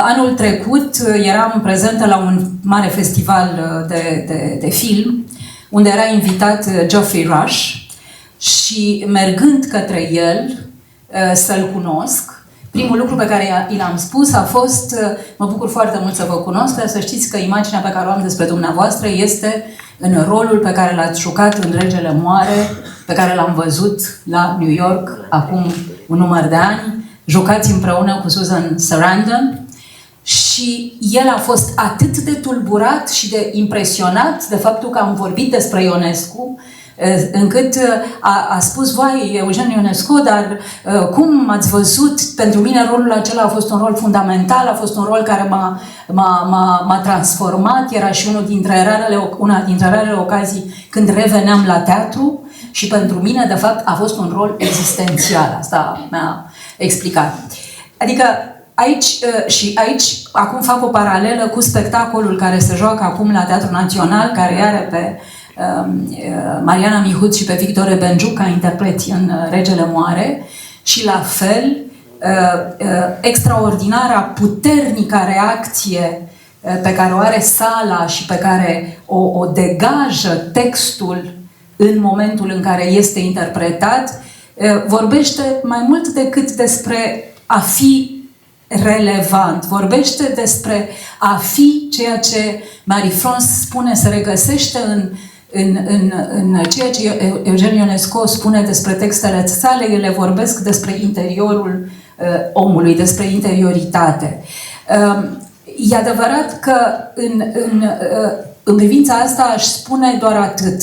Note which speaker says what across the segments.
Speaker 1: Anul trecut eram prezentă la un mare festival de film, unde era invitat Geoffrey Rush și mergând către el să-l cunosc, primul lucru pe care i l-am spus a fost: mă bucur foarte mult să vă cunosc, dar să știți că imaginea pe care o am despre dumneavoastră este în rolul pe care l-ați jucat în Regele Moare, pe care l-am văzut la New York acum un număr de ani. Jucați împreună cu Susan Sarandon. Și el a fost atât de tulburat și de impresionat de faptul că am vorbit despre Ionescu, încât a spus: vai, Eugen Ionescu, dar cum ați văzut? Pentru mine rolul acela a fost un rol fundamental, a fost un rol care m-a transformat, era și una dintre rarele ocazii când reveneam la teatru și pentru mine, de fapt, a fost un rol existențial. Asta mi-a explicat. Adică aici acum fac o paralelă cu spectacolul care se joacă acum la Teatrul Național, care are pe Mariana Mihuț și pe Victor Ebenju ca interpreți în Regele Moare, și la fel extraordinara, puternică reacție pe care o are sala și pe care o degajă textul în momentul în care este interpretat, vorbește mai mult decât despre a fi relevant, vorbește despre a fi ceea ce Marie-France spune, se regăsește în ceea ce Eugen Ionescu spune despre textele sale. Ele vorbesc despre interiorul omului, despre interioritate. E adevărat că în privința asta aș spune doar atât.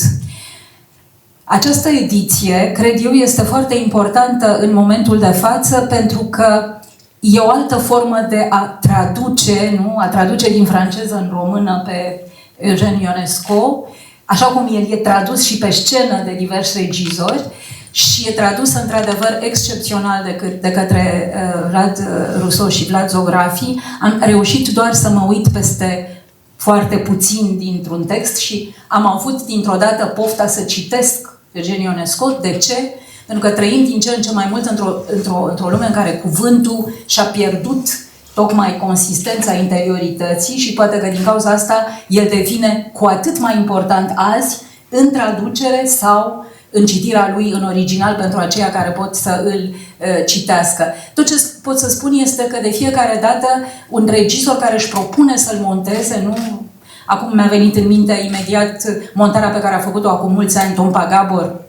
Speaker 1: Această ediție, cred eu, este foarte importantă în momentul de față pentru că e o altă formă de a traduce, nu? A traduce din franceză în română pe Eugen Ionescu, așa cum el e tradus și pe scenă de diversi regizori și e tradus într-adevăr excepțional de către Vlad Rousseau și Vlad Zografi. Am reușit doar să mă uit peste foarte puțin dintr-un text și am avut dintr-o dată pofta să citesc Eugen Ionescu. De ce? Pentru că trăim din ce în ce mai mult într-o lume în care cuvântul și-a pierdut tocmai consistența interiorității și poate că din cauza asta el devine cu atât mai important azi în traducere sau în citirea lui în original pentru aceia care pot să îl citească. Tot ce pot să spun este că de fiecare dată un regizor care își propune să-l monteze, nu... Acum mi-a venit în minte imediat montarea pe care a făcut-o acum mulți ani Tompa Gabor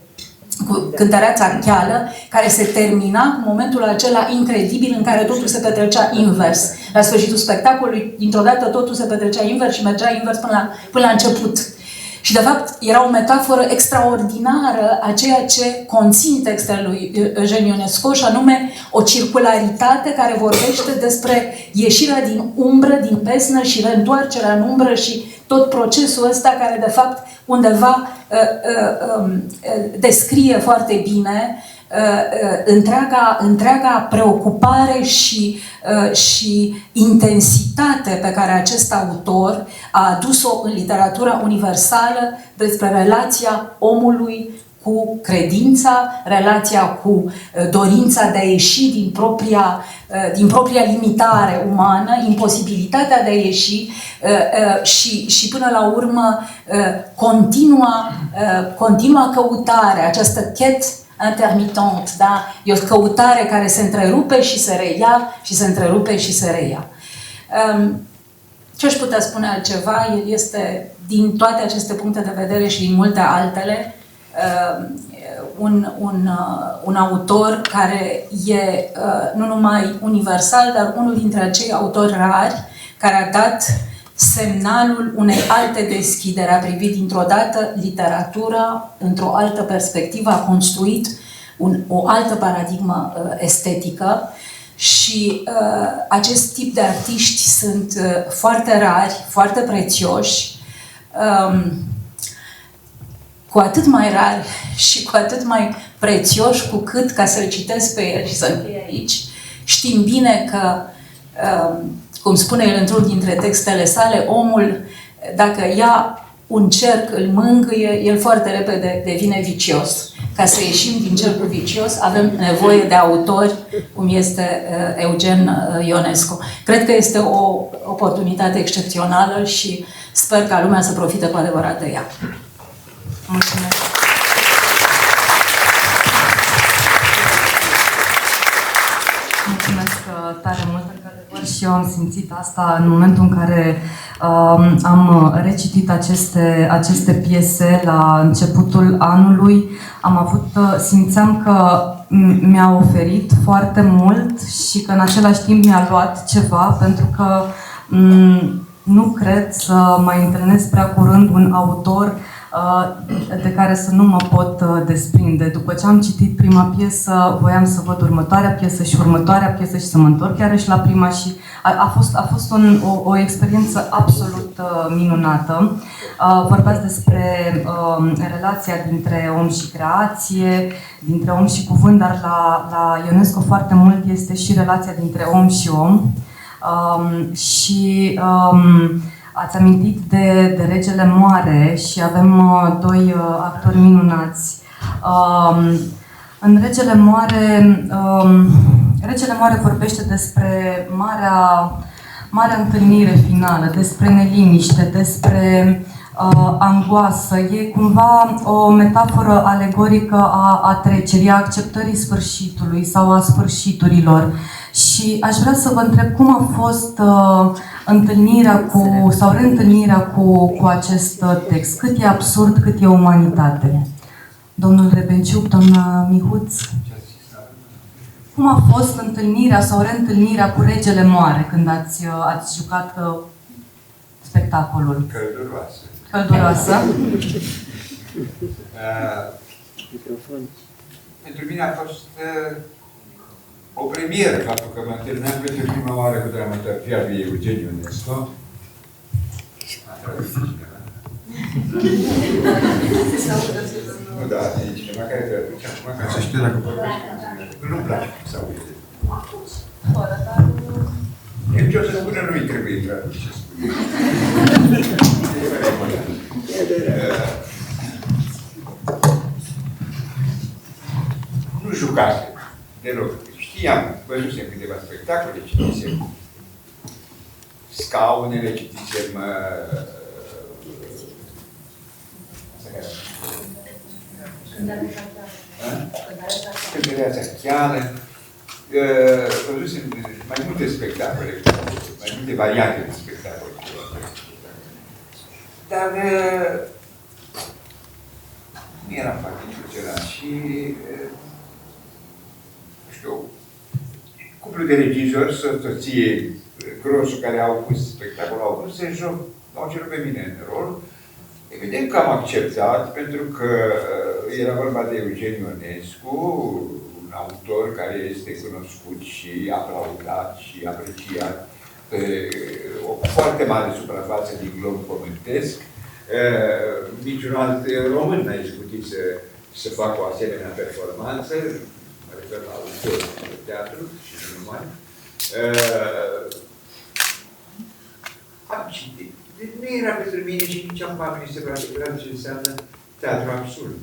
Speaker 1: cu Cântăreața Cheală, care se termina cu momentul acela incredibil în care totul se petrecea invers. La sfârșitul spectacolului, dintr-o dată totul se petrecea invers și mergea invers până la început. Și de fapt era o metaforă extraordinară a ceea ce conțin textele lui Eugen Ionescu, și anume o circularitate care vorbește despre ieșirea din umbră, din pesnă și reîntoarcerea în umbră și tot procesul ăsta care de fapt undeva descrie foarte bine întreaga preocupare și intensitate pe care acest autor a adus-o în literatura universală despre relația omului cu credința, relația cu dorința de a ieși din propria limitare umană, imposibilitatea de a ieși și până la urmă continua căutare, această quête intermittent, da? E o căutare care se întrerupe și se reia și se întrerupe și se reia. Ce aș putea spune altceva? El este, din toate aceste puncte de vedere și din multe altele, un autor care e nu numai universal, dar unul dintre acei autori rari care a dat semnalul unei alte deschidere, a privit dintr-o dată literatura într-o altă perspectivă, a construit o altă paradigmă estetică și acest tip de artiști sunt foarte rari, foarte prețioși, cu atât mai rari și cu atât mai prețioși cu cât, ca să-l citesc pe el și să închei aici, știm bine că cum spune el într-unul dintre textele sale, omul, dacă ia un cerc, îl mângâie, el foarte repede devine vicios. ca să ieșim din cercul vicios, avem nevoie de autori cum este Eugen Ionescu. Cred că este o oportunitate excepțională și sper ca lumea să profite cu adevărat de ea. Mulțumesc!
Speaker 2: Mulțumesc tare mult, într-adevăr, și eu am simțit asta în momentul în care am recitit aceste piese la începutul anului. Simțeam că mi-a oferit foarte mult și că în același timp mi-a luat ceva, pentru că nu cred să mai întâlnesc prea curând un autor de care să nu mă pot desprinde. După ce am citit prima piesă, voiam să văd următoarea piesă și următoarea piesă și să mă întorc iarăși la prima și a fost o experiență absolut minunată. Vorbeați despre relația dintre om și creație, dintre om și cuvânt, dar la Ionescu foarte mult este și relația dintre om și om. Ați amintit de Regele Moare și avem doi actori minunați. În Regele Moare vorbește despre marea întâlnire finală, despre neliniște, despre angoasă. E cumva o metaforă alegorică a trecerii, a acceptării sfârșitului sau a sfârșiturilor. Și aș vrea să vă întreb cum a fost întâlnirea sau reîntâlnirea cu acest text. Cât e absurd, cât e umanitate. Domnul Rebenciuc, doamna Mihuț, cum a fost întâlnirea sau reîntâlnirea cu Regele Moare când ați jucat spectacolul?
Speaker 3: Călduroasă.
Speaker 2: Călduroasă.
Speaker 3: Pentru mine a fost o premieră faptul că mă întâlneam pentru prima oară cu dramaturgia lui Eugen Ionescu. A tradus cineva. Nu, da, e cineva care traduce acum ca să știu dacă vorbesc. Nu-mi place să aude. Eu ce o să spună nu-i trebuie tradus ce spune. Nu jucase deloc. Știam, văzusem câteva spectacole, citisem Scaunele, citisem Cântărea Țacheală, văzusem mai multe spectacole, mai multe variante de spectacole. Dar nu eram foarte impresionat și cuplul de regizori, soție Grosu, care au pus spectacolul, au pus în joc, au cerut pe mine în rol. Evident că am acceptat, pentru că era vorba de Eugen Ionescu, un autor care este cunoscut și aplaudat și apreciat pe o foarte mare suprafață din glob pământesc. Niciun alt român n-a izbutit să facă o asemenea performanță, mă refer la autor de teatru și nu numai. Am citit. Nu era pentru mine și nici am familie separat ce înseamnă teatru absurd.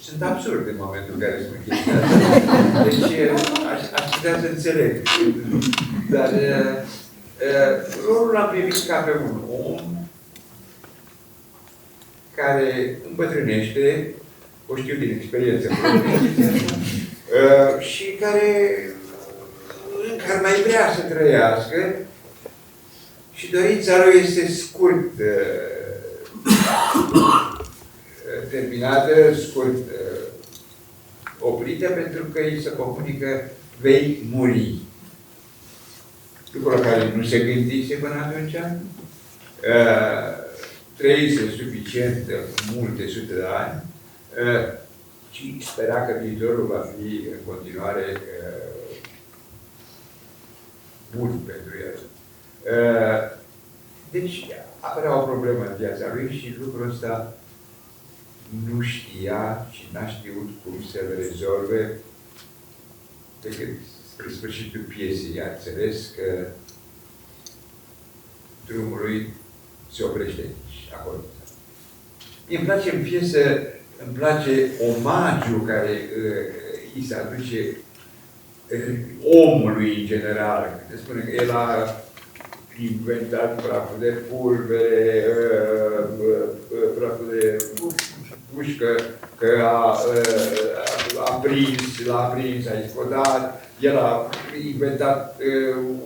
Speaker 3: Sunt absurd în momentul în care spun chestia asta. Deci aș putea să înțeleg. Dar rolul l-am privit ca pe un om care îmbătrânește, o știu din experiență, și care mai vrea să trăiască și dorința lui este scurt terminată, scurt oprită, pentru că îi se comunică vei muri. Lucru la care nu se gândise până atunci, trăise suficient multe sute de ani, și spera că viitorul va fi în continuare bun pentru el. Deci apărea o problemă în viața lui și lucrul ăsta nu știa și n-a știut cum să-l rezolve decât spre sfârșitul piesei. A înțeles că drumul lui se oprește aici, acolo. Îmi place în piesă, îmi place omagiul care îi se aduce omului în general. Se spune că el a inventat praful de pulbere, praful de pușcă, că l-a aprins, a explodat, el a inventat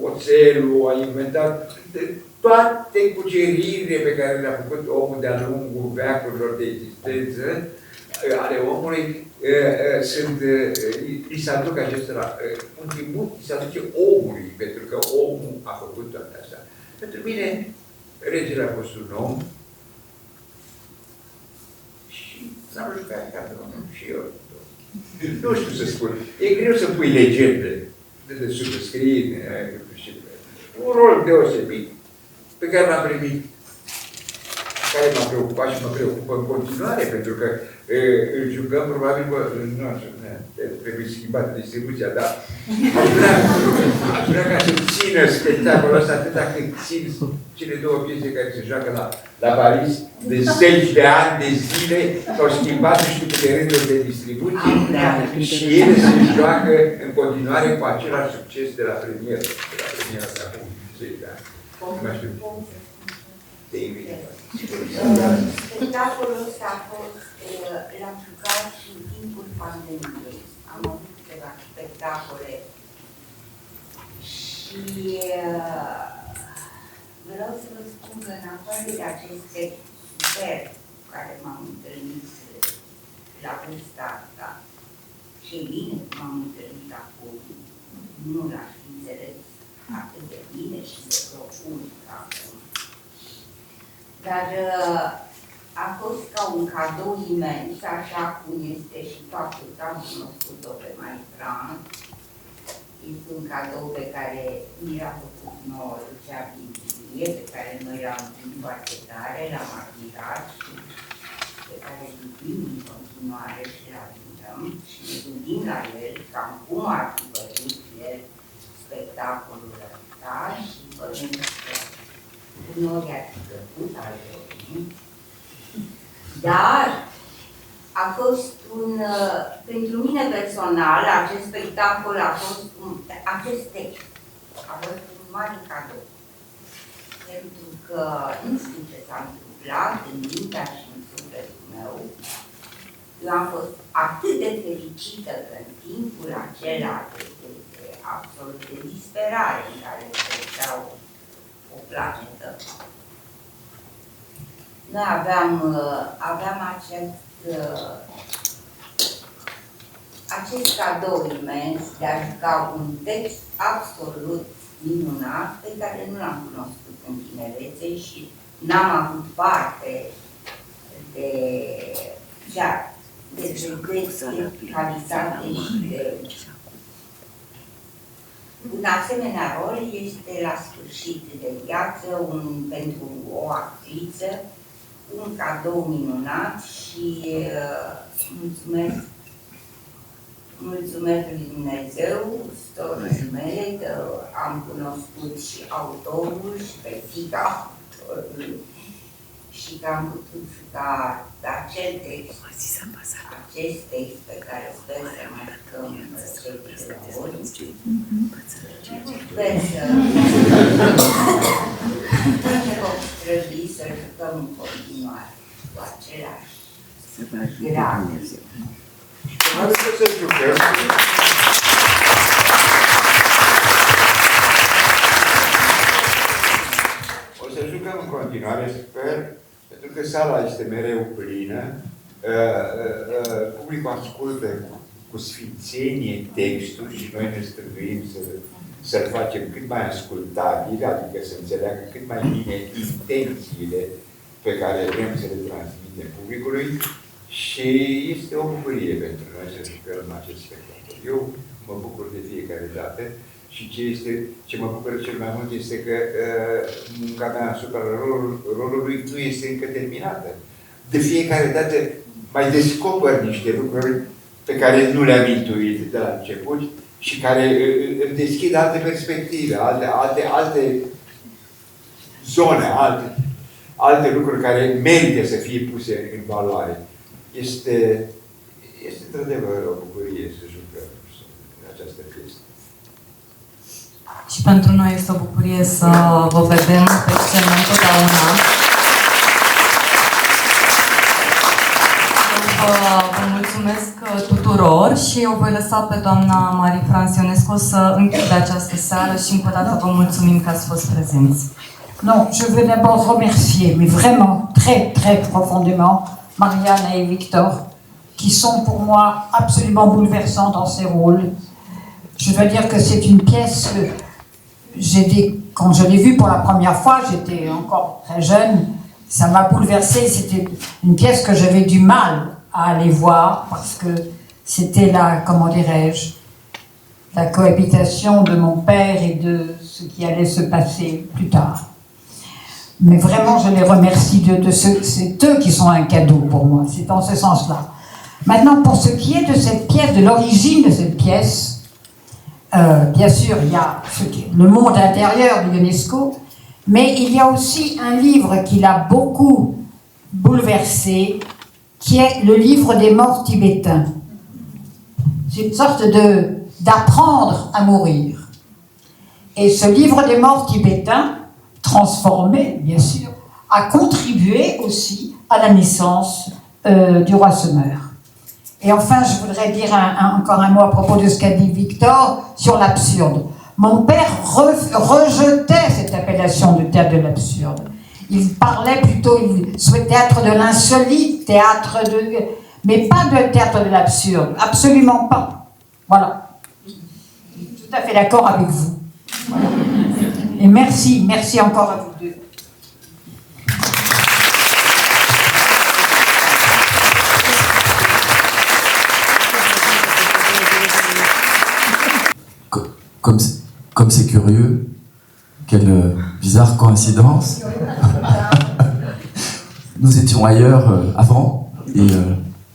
Speaker 3: oțelul, a inventat toate cuceririle pe care le-a făcut omul de-a lungul veacurilor de existență ale omului, îi se aduc acestora, un tribut îi se aduce omului, pentru că omul a făcut toate astea. Pentru mine, regele a fost un om și s-a jucat ca domnul și eu. Nu știu să spun. E greu să pui legende de subscrie, un rol deosebit pe care l-am primit, care m-a preocupat și mă preocupă în continuare, pentru că îl jucăm probabil, nu așa, trebuie schimbată distribuția, dar aș vrea ca să țină spectacolul ăsta atâta cât țin cele două piese care se joacă la Paris de 10 de ani de zile, s-au schimbat nu știu câte rânduri de distribuție și ele se joacă în continuare cu același succes de la premieră asta acum 10 de ani. Nu mai știu. Te invit.
Speaker 4: Spectacolul ăsta a fost, l-am jucat și în timpul pandemiei. Am avut câteva spectacole și vreau să vă spun că în afară de aceste super care m-am întâlnit la vârsta asta, și bine că m-am întâlnit acum, nu l-aș fi înțeles atât de bine și de profund ca acum. Dar a fost ca un cadou imens, așa cum este și faptul că am cunoscut-o pe Maitran. Este un cadou pe care mi l-a făcut nouă Lucea Biblie, pe care noi l-am iubit foarte tare, l-am admirat și pe care îl iubim în continuare și l admirăm și ne gândim la el, cam cum ar fi văzut el spectacolul ăsta și văzut că uneori ar fi plăcut alteori. Dar a fost pentru mine personal, acest spectacol a fost acest text a fost un mare cadou. Pentru că nu știu ce s-a întâmplat în mintea și în sufletul meu. Eu am fost atât de fericită că în timpul acela de absolut de disperare în care treceau o planetă, noi aveam acest cadou imens de a juca un text absolut minunat pe care nu l-am cunoscut în tinerețe și n-am avut parte de calitate și de... Un asemenea rol este la sfârșit de viață pentru o actriță, un cadou minunat și mulțumesc lui Dumnezeu, sorii mele, că am cunoscut și autorul și pe fiica autorului și că am putut juca acel text, acest text pe care sper să mai jucăm cei câteva ori. Sper să vom strădui să jucăm în continuare cu același grad.
Speaker 3: Haideți să jucăm. O să jucăm în continuare, sper, pentru că sala este mereu plină. Publicul ascultă cu sfințenie textul și noi ne străduim să-l facem cât mai ascultabil, adică să înțeleagă cât mai bine intențiile pe care vrem să le transmitem publicului. Și este o bucurie pentru noi să jucăm acest spectacol. Eu mă bucur de fiecare dată și ce mă bucură cel mai mult este că munca mea asupra rolului nu este încă terminată. De fiecare dată mai descoper niște lucruri pe care nu le-am intuit de la început și care îmi deschid alte perspective, alte zone, alte lucruri care merită să fie puse în valoare. Este într-adevăr o bucurie să jucăm această piesă.
Speaker 2: Și pentru noi este o bucurie să vă vedem pe scenă întotdeauna. Vă mulțumesc tuturor și eu voi lăsa pe doamna Marie-France Ionesco să închidă această seară și încă o dată vă mulțumim că ați fost prezenți.
Speaker 1: Non, je veux d'abord remercier, mais vraiment très très profondément, Marianne et Victor, qui sont pour moi absolument bouleversants dans ces rôles. Je dois dire que c'est une pièce que quand je l'ai vue pour la première fois, j'étais encore très jeune, ça m'a bouleversée. C'était une pièce que j'avais du mal à aller voir parce que c'était comment dirais-je, la cohabitation de mon père et de ce qui allait se passer plus tard. Mais vraiment, je les remercie c'est eux qui sont un cadeau pour moi, c'est dans ce sens-là. Maintenant, pour ce qui est de cette pièce, de l'origine de cette pièce, bien sûr, il y a le monde intérieur de l'UNESCO, mais il y a aussi un livre qui l'a beaucoup bouleversé, qui est le livre des morts tibétains. C'est une sorte d'apprendre à mourir. Et ce livre des morts tibétains, transformé, bien sûr, a contribué aussi à la naissance du roi Semeur. Et enfin, je voudrais dire encore un mot à propos de ce qu'a dit Victor sur l'absurde. Mon père rejetait cette appellation de théâtre de l'absurde. Il parlait plutôt, il souhaitait théâtre de l'insolite, mais pas de théâtre de l'absurde, absolument pas. Voilà. Je suis tout à fait d'accord avec vous. Voilà. Et merci encore à vous deux.
Speaker 5: Comme c'est curieux, quelle bizarre coïncidence. Nous étions ailleurs avant, et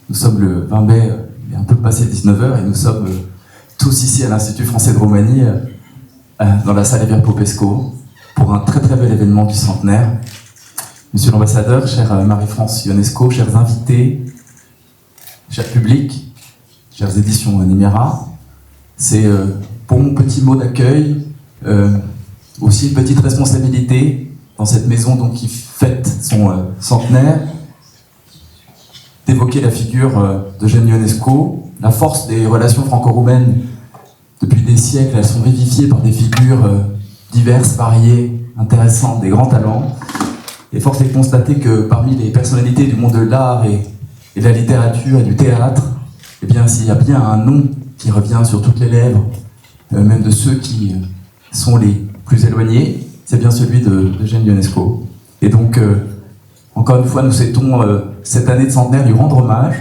Speaker 5: nous sommes le 20 mai, il est un peu passé 19h, et nous sommes tous ici à l'Institut français de Roumanie, dans la salle Evert Popescu, pour un très très bel événement du centenaire. Monsieur l'ambassadeur, chère Marie-France Ionesco, chers invités, cher public, chères éditions Numéra, c'est pour mon petit mot d'accueil aussi une petite responsabilité dans cette maison donc, qui fête son centenaire, d'évoquer la figure d'Eugène Ionesco. La force des relations franco-roumaines depuis des siècles, elles sont vivifiées par des figures diverses, variées, intéressantes, des grands talents. Et force est de constater que parmi les personnalités du monde de l'art et de la littérature et du théâtre, eh bien, s'il y a bien un nom qui revient sur toutes les lèvres, même de ceux qui sont les plus éloignés, c'est bien celui d'Eugène Ionesco. Et donc, encore une fois, nous souhaitons cette année de centenaire lui rendre hommage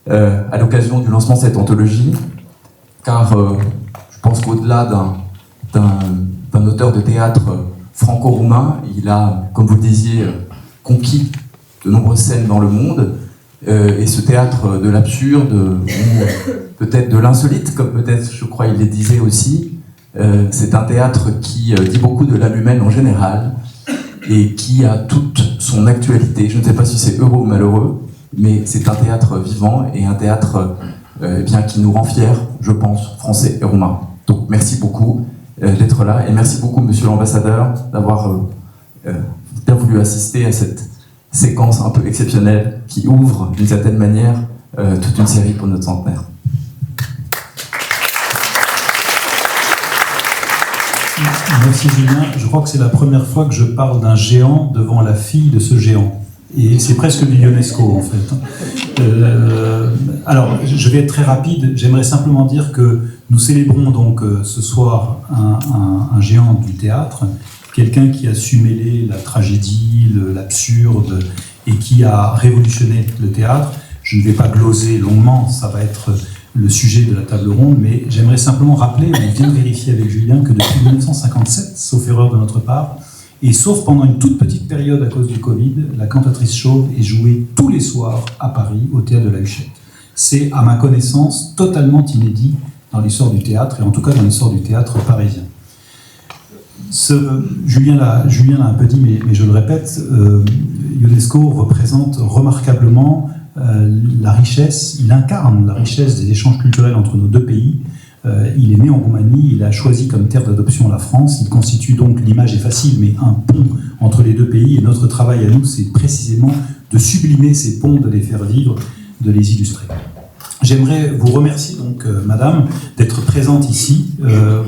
Speaker 5: à l'occasion du lancement de cette anthologie, car je pense qu'au-delà d'un auteur de théâtre franco-roumain, il a, comme vous le disiez, conquis de nombreuses scènes dans le monde, et ce théâtre de l'absurde, ou peut-être de l'insolite, comme peut-être, je crois, il les disait aussi, c'est un théâtre qui dit beaucoup de l'âme humaine en général, et qui a toute son actualité. Je ne sais pas si c'est heureux ou malheureux, mais c'est un théâtre vivant, et un théâtre bien, qui nous rend fiers, je pense, français et roumains. Donc merci beaucoup d'être là, et merci beaucoup, monsieur l'ambassadeur, d'avoir bien voulu assister à cette séquence un peu exceptionnelle qui ouvre, d'une certaine manière, toute une série pour notre centenaire.
Speaker 6: Merci Julien. Je crois que c'est la première fois que je parle d'un géant devant la fille de ce géant. Et c'est presque du Ionesco en fait. Alors, je vais être très rapide. J'aimerais simplement dire que nous célébrons donc ce soir un géant du théâtre, quelqu'un qui a su mêler la tragédie, l'absurde, et qui a révolutionné le théâtre. Je ne vais pas gloser longuement, ça va être le sujet de la table ronde, mais j'aimerais simplement rappeler, on vient de vérifier avec Julien, que depuis 1957, sauf erreur de notre part, et sauf pendant une toute petite période à cause du Covid, la Cantatrice Chauve est jouée tous les soirs à Paris, au Théâtre de la Huchette. C'est, à ma connaissance, totalement inédit dans l'histoire du théâtre, et en tout cas dans l'histoire du théâtre parisien. Julien l'a un peu dit, mais je le répète, Ionesco représente remarquablement la richesse, il incarne la richesse des échanges culturels entre nos deux pays. Il est né en Roumanie, il a choisi comme terre d'adoption la France, il constitue donc, l'image est facile, mais un pont entre les deux pays, et notre travail à nous, c'est précisément de sublimer ces ponts, de les faire vivre, de les illustrer. J'aimerais vous remercier donc, Madame, d'être présente ici.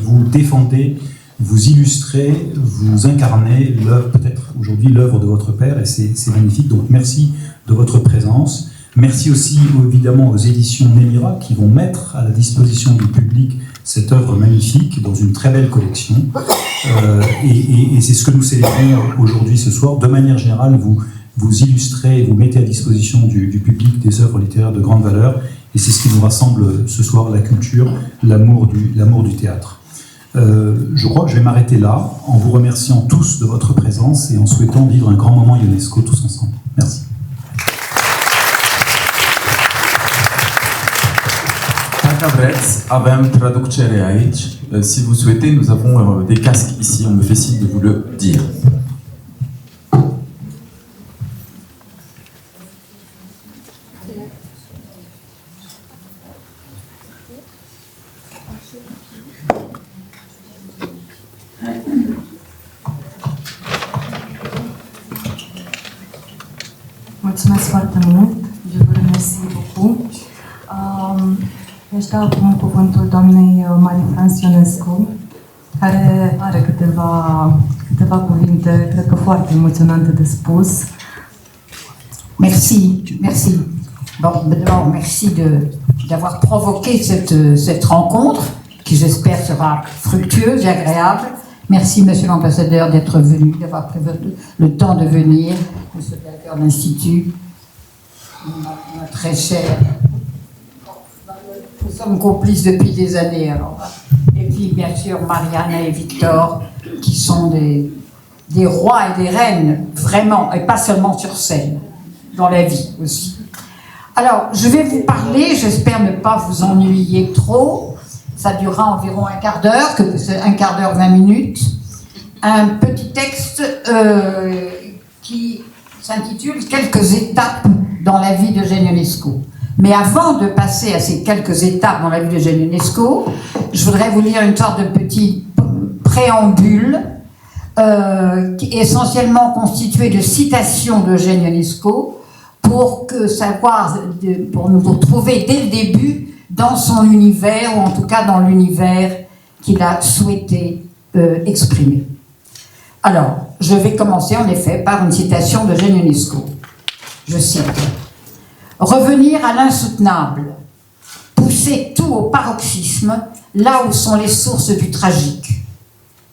Speaker 6: Vous défendez, vous illustrez, vous incarnez peut-être aujourd'hui l'œuvre de votre père, et c'est magnifique. Donc merci de votre présence. Merci aussi évidemment aux éditions Nemira qui vont mettre à la disposition du public cette œuvre magnifique dans une très belle collection. Et c'est ce que nous célébrons aujourd'hui ce soir. De manière générale, vous illustrez et vous mettez à disposition du public des œuvres littéraires de grande valeur. Et c'est ce qui nous rassemble ce soir, la culture, l'amour du théâtre. Je crois que je vais m'arrêter là, en vous remerciant tous de votre présence et en souhaitant vivre un grand moment Ionesco tous ensemble. Merci.
Speaker 5: Avem traducere aici. Si vous souhaitez, nous avons des casques ici, on me fait signe de vous le dire.
Speaker 2: Mulțumesc foarte mult, je vous remercie beaucoup. I-aș da acum cuvântul doamnei Marie-France Ionescu, care are câteva cuvinte, cred că foarte emoționante de spus.
Speaker 1: Merci. Bon, d'abord, merci d'avoir provoqué cette rencontre, qui j'espère sera fructueuse et agréable. Merci, Monsieur l'Ambassadeur, d'être venu, d'avoir pris le temps de venir, Monsieur le directeur d'Institut, très cher. Nous sommes complices depuis des années, alors. Et puis, bien sûr, Marianne et Victor, qui sont des rois et des reines, vraiment, et pas seulement sur scène, dans la vie aussi. Alors, je vais vous parler, j'espère ne pas vous ennuyer trop. Ça durera environ un quart d'heure, 20 minutes. Un petit texte qui s'intitule « Quelques étapes dans la vie d'Eugène Ionesco ». Mais avant de passer à ces quelques étapes dans la vie d'Eugène Ionesco, je voudrais vous lire une sorte de petit préambule qui est essentiellement constitué de citations d'Eugène Ionesco pour nous retrouver dès le début dans son univers, ou en tout cas dans l'univers qu'il a souhaité exprimer. Alors, je vais commencer en effet par une citation d'Eugène Ionesco. Je cite: « Revenir à l'insoutenable, pousser tout au paroxysme, là où sont les sources du tragique,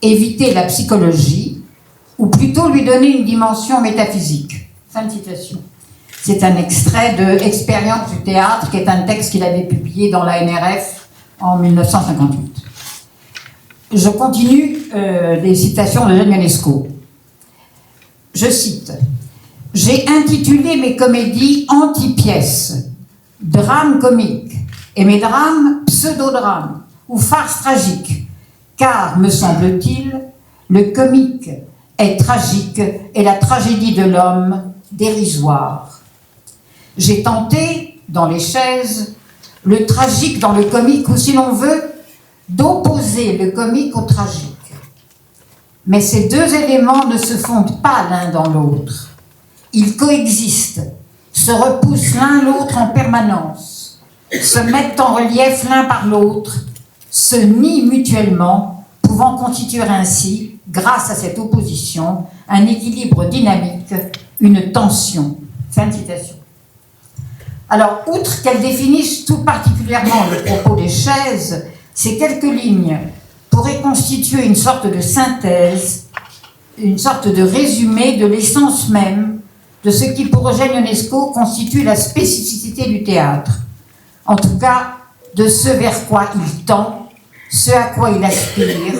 Speaker 1: éviter la psychologie, ou plutôt lui donner une dimension métaphysique. » Fin de citation. C'est un extrait de Expérience du théâtre, qui est un texte qu'il avait publié dans la NRF en 1958. Je continue les citations de Eugène Ionesco. Je cite: « J'ai intitulé mes comédies anti-pièces, drames comiques, et mes drames pseudo-drames ou farces tragiques, car, me semble-t-il, le comique est tragique et la tragédie de l'homme dérisoire. J'ai tenté, dans les chaises, le tragique dans le comique, ou si l'on veut, d'opposer le comique au tragique. Mais ces deux éléments ne se fondent pas l'un dans l'autre. Ils coexistent, se repoussent l'un l'autre en permanence, se mettent en relief l'un par l'autre, se nient mutuellement, pouvant constituer ainsi, grâce à cette opposition, un équilibre dynamique, une tension. » Fin de citation. Alors, outre qu'elles définissent tout particulièrement le propos des chaises, ces quelques lignes pourraient constituer une sorte de synthèse, une sorte de résumé de l'essence même de ce qui, pour Eugène Ionesco, constitue la spécificité du théâtre. En tout cas, de ce vers quoi il tend, ce à quoi il aspire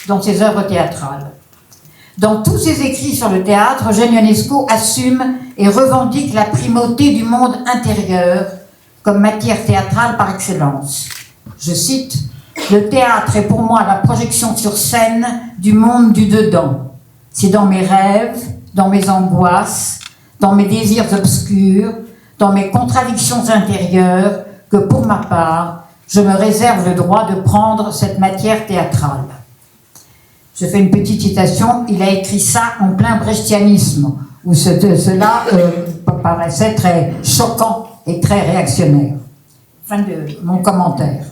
Speaker 1: dans ses œuvres théâtrales. Dans tous ses écrits sur le théâtre, Eugène Ionesco assume et revendique la primauté du monde intérieur comme matière théâtrale par excellence. Je cite:
Speaker 7: Le théâtre est pour moi la projection sur scène du monde du dedans. C'est dans mes rêves, dans mes angoisses, dans mes désirs obscurs, dans mes contradictions intérieures, que pour ma part, je me réserve le droit de prendre cette matière théâtrale. Je fais une petite citation, il a écrit ça en plein brechtianisme, où cela paraissait très choquant et très réactionnaire. Fin de mon commentaire.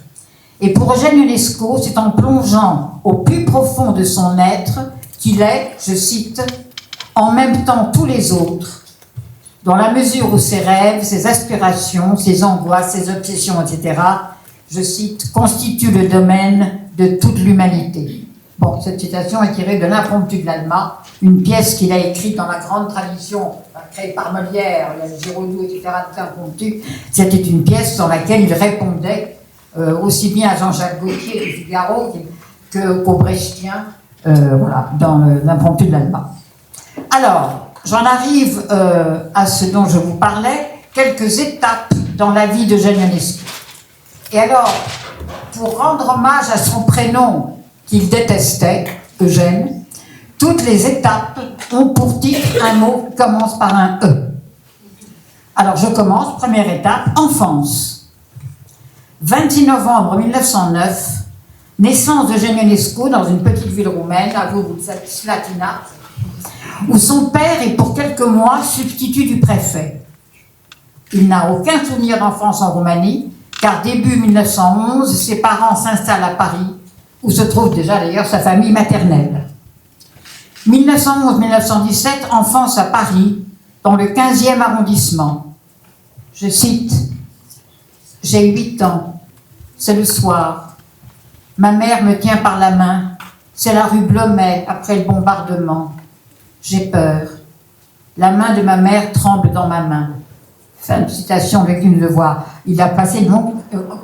Speaker 7: Et pour Eugène Ionesco, c'est en plongeant au plus profond de son être qu'il est, je cite, « en même temps tous les autres », dans la mesure où ses rêves, ses aspirations, ses angoisses, ses obsessions, etc., je cite, constituent le domaine de toute l'humanité. Bon, cette citation est tirée de l'Impromptu de l'Alma, une pièce qu'il a écrite dans la grande tradition créée par Molière, Giraudoux, etc., de l'Impromptu. C'était une pièce dans laquelle il répondait aussi bien à Jean-Jacques Gaultier du Figaro qu'aux Brechtiens, voilà, dans l'Impromptu de l'Alma. Alors, j'en arrive à ce dont je vous parlais, quelques étapes dans la vie d'Eugène Ionesco. Et alors, pour rendre hommage à son prénom qu'il détestait, Eugène, toutes les étapes ont pour titre un mot qui commence par un E. Alors je commence, première étape, enfance. 26 novembre 1909, naissance d'Eugène Ionesco dans une petite ville roumaine, à Slatina, où son père est pour quelques mois substitut du préfet. Il n'a aucun souvenir d'enfance en Roumanie, car début 1911, ses parents s'installent à Paris, où se trouve déjà d'ailleurs sa famille maternelle. 1911-1917, enfance à Paris, dans le 15e arrondissement. Je cite, « J'ai 8 ans, c'est le soir. Ma mère me tient par la main, c'est la rue Blomet après le bombardement. J'ai peur. La main de ma mère tremble dans ma main. » Fin de citation avec une devoir. Il a passé donc,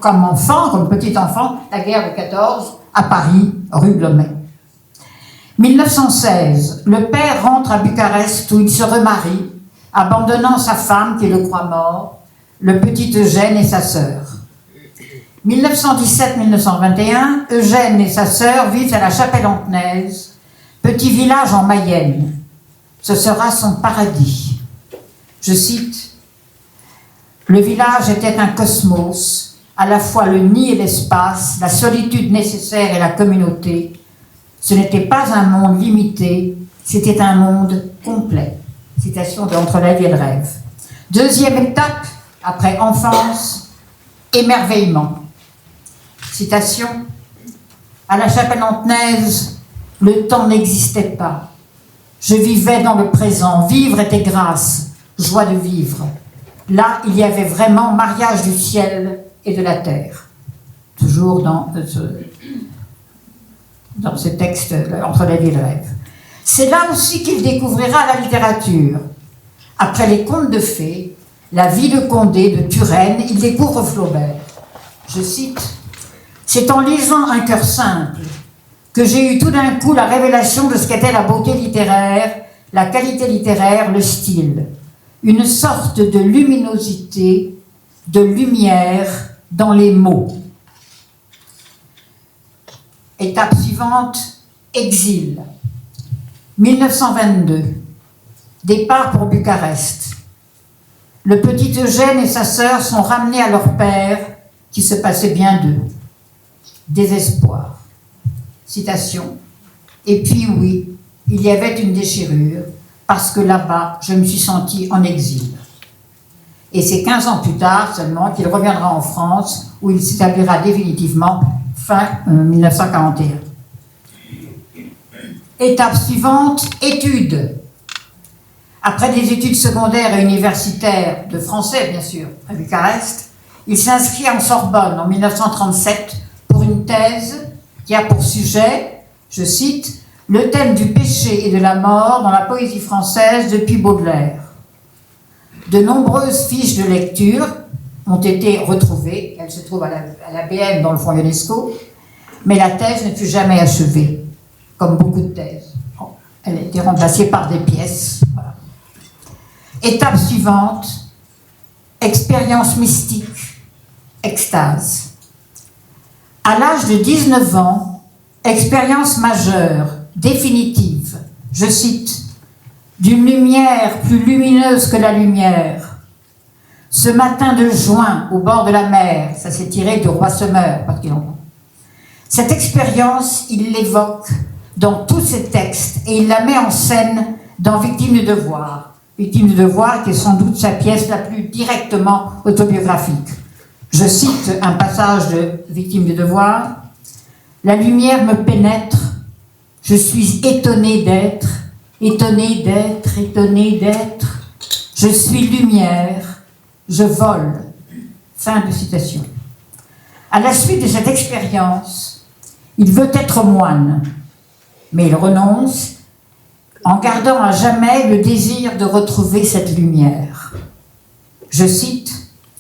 Speaker 7: comme enfant, comme petit enfant, la guerre de 14 à Paris, rue Blomet. 1916, le père rentre à Bucarest où il se remarie, abandonnant sa femme qui le croit mort, le petit Eugène et sa sœur. 1917-1921, Eugène et sa sœur vivent à la Chapelle-Antnaise, petit village en Mayenne. Ce sera son paradis. Je cite, « Le village était un cosmos, à la fois le nid et l'espace, la solitude nécessaire et la communauté. Ce n'était pas un monde limité, c'était un monde complet. » Citation de Entre la vie et le rêve. Deuxième étape, après enfance, émerveillement. Citation, « À la Chapelle-Antnaise, le temps n'existait pas. Je vivais dans le présent, vivre était grâce, joie de vivre. Là, il y avait vraiment mariage du ciel et de la terre. » Toujours dans ce texte, Entre la vie et le rêve. C'est là aussi qu'il découvrira la littérature. Après les contes de fées, la vie de Condé, de Turenne, il découvre Flaubert. Je cite, « C'est en lisant Un cœur simple que j'ai eu tout d'un coup la révélation de ce qu'était la beauté littéraire, la qualité littéraire, le style. Une sorte de luminosité, de lumière dans les mots. » Étape suivante, exil. 1922, départ pour Bucarest. Le petit Eugène et sa sœur sont ramenés à leur père, qui se passait bien d'eux. Désespoir. Citation. « Et puis oui, il y avait une déchirure, parce que là-bas, je me suis senti en exil. » Et c'est 15 ans plus tard seulement qu'il reviendra en France, où il s'établira définitivement fin 1941. Étape suivante, études. Après des études secondaires et universitaires, de français bien sûr, à Bucarest, il s'inscrit en Sorbonne en 1937 pour une thèse qui a pour sujet, je cite, « Le thème du péché et de la mort dans la poésie française depuis Baudelaire ». De nombreuses fiches de lecture ont été retrouvées, elles se trouvent à la BM dans le fonds Ionesco, mais la thèse ne fut jamais achevée, comme beaucoup de thèses. Elle a été remplacée par des pièces. Voilà. Étape suivante, expérience mystique, extase. À l'âge de 19 ans, expérience majeure, définitive, je cite, d'une lumière plus lumineuse que la lumière. Ce matin de juin, au bord de la mer, ça s'est tiré du Roi Semeur, parce qu'il en... Cette expérience, il l'évoque dans tous ses textes et il la met en scène dans Victime du devoir. Victime du devoir qui est sans doute sa pièce la plus directement autobiographique. Je cite un passage de Victime du devoir. « La lumière me pénètre, je suis étonné d'être, étonné d'être, étonné d'être. Je suis lumière, je vole. » Fin de citation. À la suite de cette expérience, il veut être moine, mais il renonce en gardant à jamais le désir de retrouver cette lumière. Je cite,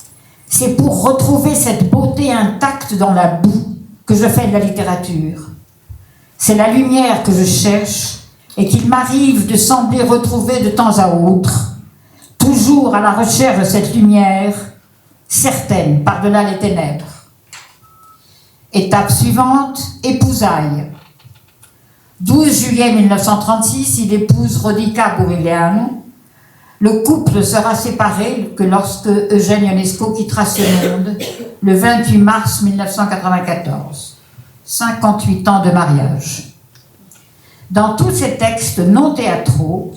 Speaker 7: « C'est pour retrouver cette beauté intacte dans la boue que je fais de la littérature. C'est la lumière que je cherche et qu'il m'arrive de sembler retrouver de temps à autre, toujours à la recherche de cette lumière, certaine par-delà les ténèbres. » Étape suivante, épousailles. 12 juillet 1936, il épouse Rodica Burileanu. Le couple sera séparé que lorsque Eugène Ionesco quittera ce monde le 28 mars 1994. 58 ans de mariage. Dans tous ces textes non théâtraux,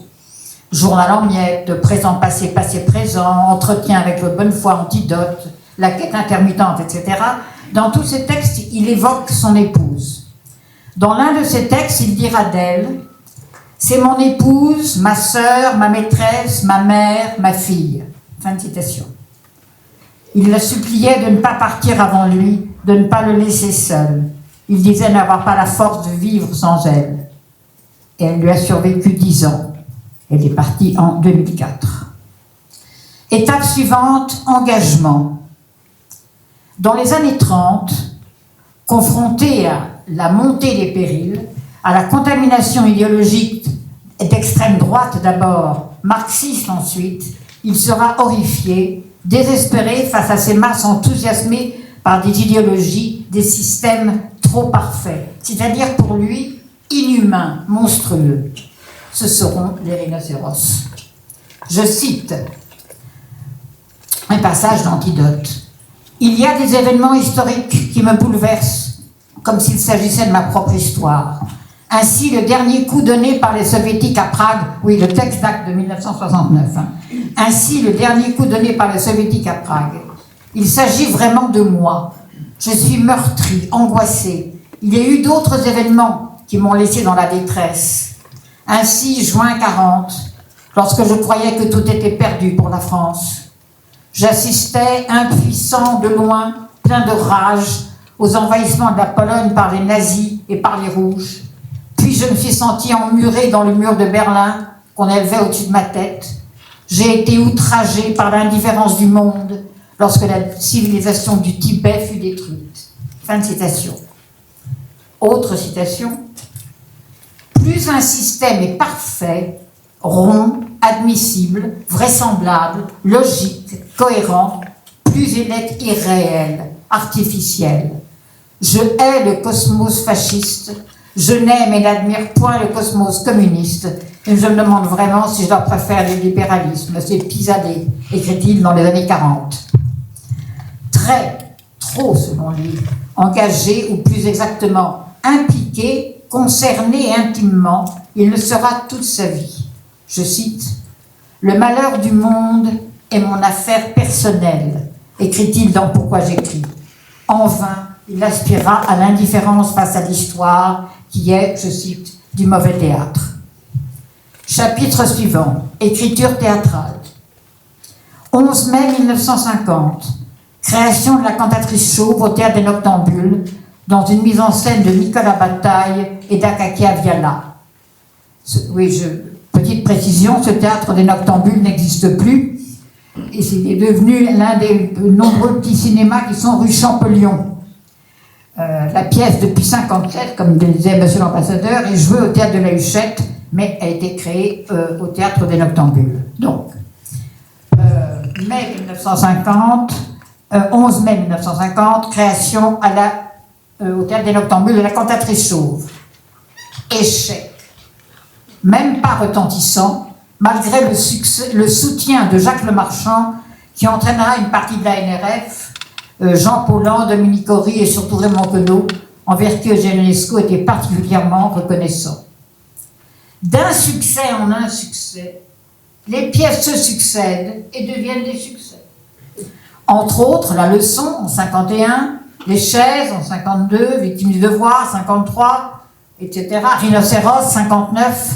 Speaker 7: journal en miettes, présent, passé, passé, présent, entretien avec le bonne foi, antidote, la quête intermittente, etc., dans tous ces textes, il évoque son épouse. Dans l'un de ces textes, il dira d'elle « C'est mon épouse, ma sœur, ma maîtresse, ma mère, ma fille. » Fin de citation. Il la suppliait de ne pas partir avant lui, de ne pas le laisser seul. Il disait n'avoir pas la force de vivre sans elle. Et elle lui a survécu 10 ans. Elle est partie en 2004. Étape suivante, engagement. Dans les années 30, confronté à la montée des périls, à la contamination idéologique d'extrême droite d'abord, marxiste ensuite, il sera horrifié, désespéré face à ces masses enthousiasmées par des idéologies, des systèmes trop parfaits, c'est-à-dire pour lui inhumains, monstrueux. Ce seront les rhinocéros. Je cite un passage d'Antidote. Il y a des événements historiques qui me bouleversent, comme s'il s'agissait de ma propre histoire. Ainsi, le dernier coup donné par les soviétiques à Prague, oui, le texte date de 1969. Ainsi, le dernier coup donné par les soviétiques à Prague. Il s'agit vraiment de moi. Je suis meurtri, angoissé. Il y a eu d'autres événements qui m'ont laissé dans la détresse. Ainsi, juin 40, lorsque je croyais que tout était perdu pour la France. J'assistais, impuissant de loin, plein de rage, aux envahissements de la Pologne par les nazis et par les rouges. Puis je me suis senti emmuré dans le mur de Berlin qu'on élevait au-dessus de ma tête. J'ai été outragé par l'indifférence du monde lorsque la civilisation du Tibet fut détruite. Fin de citation. Autre citation. Plus un système est parfait, rond, admissible, vraisemblable, logique, cohérent, plus il est irréel, artificiel. Je hais le cosmos fasciste, je n'aime et n'admire point le cosmos communiste, et je me demande vraiment si je leur préfère le libéralisme. C'est Pisadé, écrit-il dans les années 40. Trop selon lui, engagé, ou plus exactement impliqué, concerné intimement, il le sera toute sa vie. Je cite, « Le malheur du monde est mon affaire personnelle », écrit-il dans Pourquoi j'écris. En vain, il aspirera à l'indifférence face à l'histoire qui est, je cite, du mauvais théâtre. Chapitre suivant, écriture théâtrale. 11 mai 1950, création de la cantatrice chauve au théâtre des Noctambules, dans une mise en scène de Nicolas Bataille et d'Akakia Viala. Petite précision, ce théâtre des Noctambules n'existe plus, et c'est devenu l'un des nombreux petits cinémas qui sont rue Champollion. La pièce, depuis 1957, comme disait Monsieur l'Ambassadeur, est jouée au théâtre de la Huchette, mais a été créée au théâtre des Noctambules. Donc, 11 mai 1950, création à la au théâtre des Noctambules de la cantatrice chauve. Échec. Même pas retentissant, malgré le soutien de Jacques Lemarchand, qui entraînera une partie de la NRF, Jean Paulhan, Dominique Horry et surtout Raymond Queneau, en vertu Eugène Ionesco, était particulièrement reconnaissant. D'un succès en un succès, les pièces se succèdent et deviennent des succès. Entre autres, La Leçon en 51, Les Chaises en 52, Victimes du devoir 53, etc. Rhinocéros 59,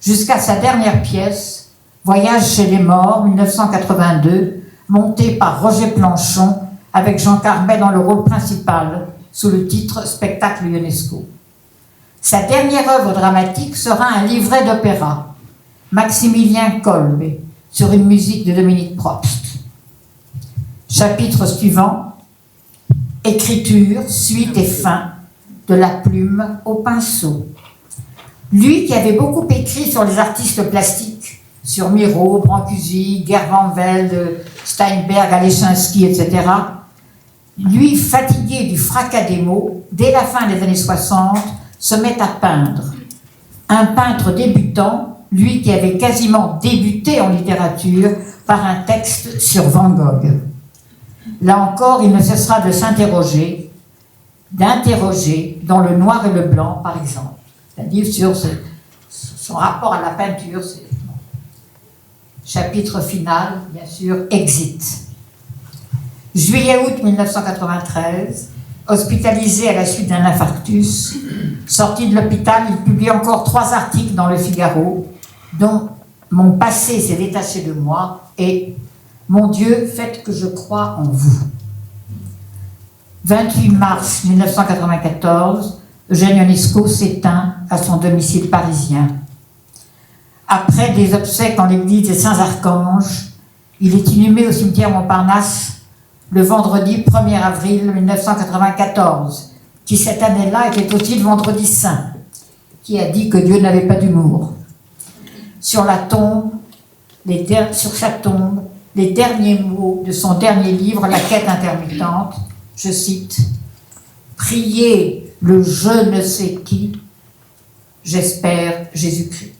Speaker 7: jusqu'à sa dernière pièce, Voyage chez les morts 1982, montée par Roger Planchon avec Jean Carbet dans le rôle principal, sous le titre Spectacle Ionesco. Sa dernière œuvre dramatique sera un livret d'opéra, Maximilien Kolbe, sur une musique de Dominique Probst. Chapitre suivant, écriture, suite et fin, de la plume au pinceau. Lui qui avait beaucoup écrit sur les artistes plastiques, sur Miro, Brancusi, Gervanveld, Steinberg, Alechinsky, etc., lui, fatigué du fracas des mots, dès la fin des années 60, se met à peindre. Un peintre débutant, lui qui avait quasiment débuté en littérature par un texte sur Van Gogh. Là encore, il ne cessera de s'interroger, d'interroger dans Le noir et le blanc, par exemple. C'est-à-dire sur son rapport à la peinture. Chapitre final, bien sûr, Exit. Juillet-août 1993, hospitalisé à la suite d'un infarctus, sorti de l'hôpital, il publie encore 3 articles dans Le Figaro, dont « Mon passé s'est détaché de moi » et « Mon Dieu, faites que je croie en vous ». 28 mars 1994, Eugène Ionesco s'éteint à son domicile parisien. Après des obsèques en l'église des Saints-Archanges, il est inhumé au cimetière Montparnasse le vendredi 1er avril 1994, qui cette année-là était aussi le vendredi saint, qui a dit que Dieu n'avait pas d'humour. Sur sa tombe, les derniers mots de son dernier livre, La quête intermittente, je cite, « Priez le je ne sais qui, j'espère Jésus-Christ ».